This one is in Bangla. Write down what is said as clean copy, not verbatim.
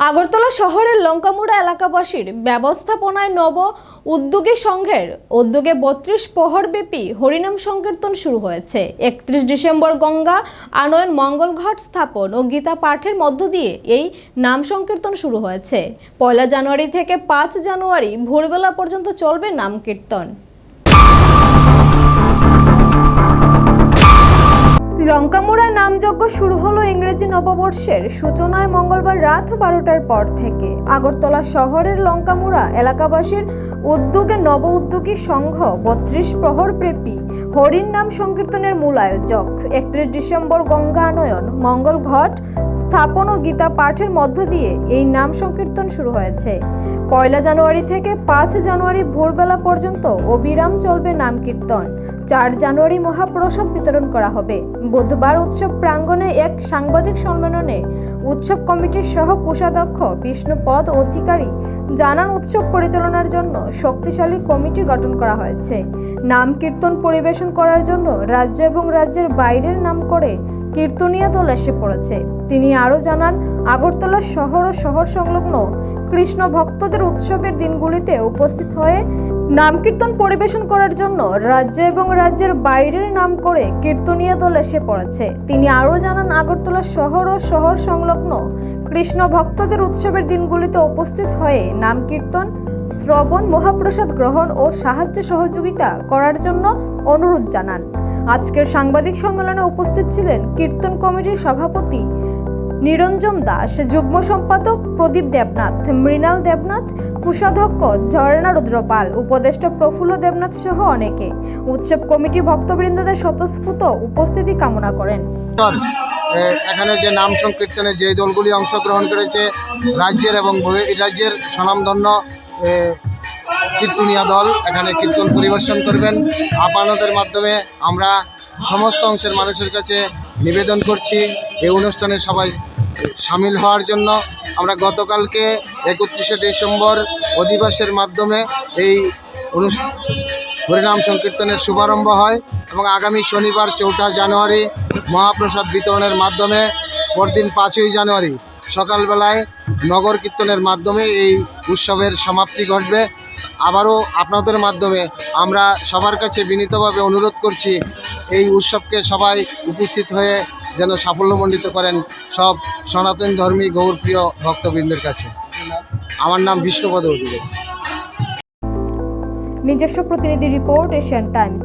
আগরতলা শহরের লঙ্কামুড়া এলাকাবাসীর ব্যবস্থাপনায় নব উদ্যোগী সংঘের উদ্যোগে 32 প্রহরব্যাপী হরিনাম সংকীর্তন শুরু হয়েছে। 31 ডিসেম্বর গঙ্গা আনয়ন মঙ্গল ঘট স্থাপন ও গীতা পাঠের মধ্য দিয়ে এই নাম সংকীর্তন শুরু হয়েছে। 1 জানুয়ারি থেকে 5 জানুয়ারি ভোরবেলা পর্যন্ত চলবে নাম কীর্তন। লঙ্কামুড়ায় নামযজ্ঞ শুরু হলো ইংরেজি নববর্ষের সূচনায় মঙ্গলবার রাত 12টার পর থেকে। আগরতলা শহরের লঙ্কামুড়া এলাকাবাসীর উদ্যোগে নব উদ্যোগী সংঘ 32 প্রহরব্যাপী হরির নাম সংকীর্তনের মূল আয়োজক। 31 ডিসেম্বর গঙ্গা আনয়ন মঙ্গল ঘট স্থাপন ও গীতা পাঠের মধ্য দিয়ে এই নাম সংকীর্তন শুরু হয়েছে। 1 জানুয়ারি থেকে 5 জানুয়ারি ভোরবেলা পর্যন্ত অবিরাম চলবে নাম কীর্তন। 4 জানুয়ারি মহাপ্রসাদ বিতরণ করা হবে। বুধবার উৎসব প্রাঙ্গণে এক সাংবাদিক সম্মেলনে উৎসব কমিটির সহ কোষাধ্যক্ষ বিষ্ণুপদ অধিকারী জানান, উৎসব পরিচালনার জন্য শক্তিশালী কমিটি গঠন করা হয়েছে। নাম কীর্তন পরিবেশন করার জন্য রাজ্য এবং রাজ্যের বাইরের নাম করে কীর্তনীয় দল এসে পড়েছে। তিনি আরও জানান, আগরতলা শহর ও শহর সংলগ্ন কৃষ্ণ ভক্তদের উৎসবের দিনগুলিতে উপস্থিত হয়ে নাম কীর্তন পরিবেশন করার জন্য রাজ্য এবং রাজ্যের বাইরের নাম করে কীর্তনীয় দল এসে পড়েছে। তিনি আরও জানান, আগরতলা শহর ও শহর সংলগ্ন কৃষ্ণ ভক্তদের উৎসবের দিনগুলিতে উপস্থিত হয়ে নাম কীর্তন শ্রবণ, মহাপ্রসাদ গ্রহণ ও সাহায্য সহযোগিতা করার জন্য অনুরোধ জানান। আজকের সাংবাদিক সম্মেলনে উপস্থিত ছিলেন কীর্তন কমিটির সভাপতি নিরঞ্জন দাস, যুগ্ম সম্পাদক প্রদীপ দেবনাথ, মৃণাল দেবনাথ, কোষাধ্যক্ষ ঝর্ণা রুদ্রপাল, উপদেষ্টা প্রফুল্ল দেবনাথ সহ অনেকে। উৎসব কমিটি ভক্তবৃন্দদের স্বতঃস্ফূর্ত উপস্থিতি কামনা করেন। এখানে যে নাম সংকীর্তনে যে দলগুলি অংশগ্রহণ করেছে, রাজ্যের এবং রাজ্যের স্বনামধন্য কীর্তনীয় দল এখানে কীর্তন পরিবেশন করবেন। আপনাদের মাধ্যমে আমরা সমস্ত অংশের মানুষের কাছে নিবেদন করছি এই অনুষ্ঠানে সবাই সামিল হওয়ার জন্য। আমরা গতকালকে 31 ডিসেম্বর অধিবাসের মাধ্যমে এই হরিনাম সংকীর্তনের শুভারম্ভ হয় এবং আগামী শনিবার 4 জানুয়ারি মহাপ্রসাদ বিতরণের মাধ্যমে পরদিন 5 জানুয়ারি সকালবেলায় নগর কীর্তনের মাধ্যমে এই উৎসবের সমাপ্তি ঘটবে। আবারও আপনাদের মাধ্যমে আমরা সবার কাছে বিনীতভাবে অনুরোধ করছি এই উৎসবকে সবাই উপস্থিত হয়ে যেন সাফল্যমণ্ডিত করেন সব সনাতন ধর্মী গৌরপ্রিয় ভক্তবৃন্দের কাছে। আমার নাম বিষ্ণুপদ অধিকারী। নিজস্ব প্রতিনিধি রিপোর্ট, এশিয়ান টাইমস।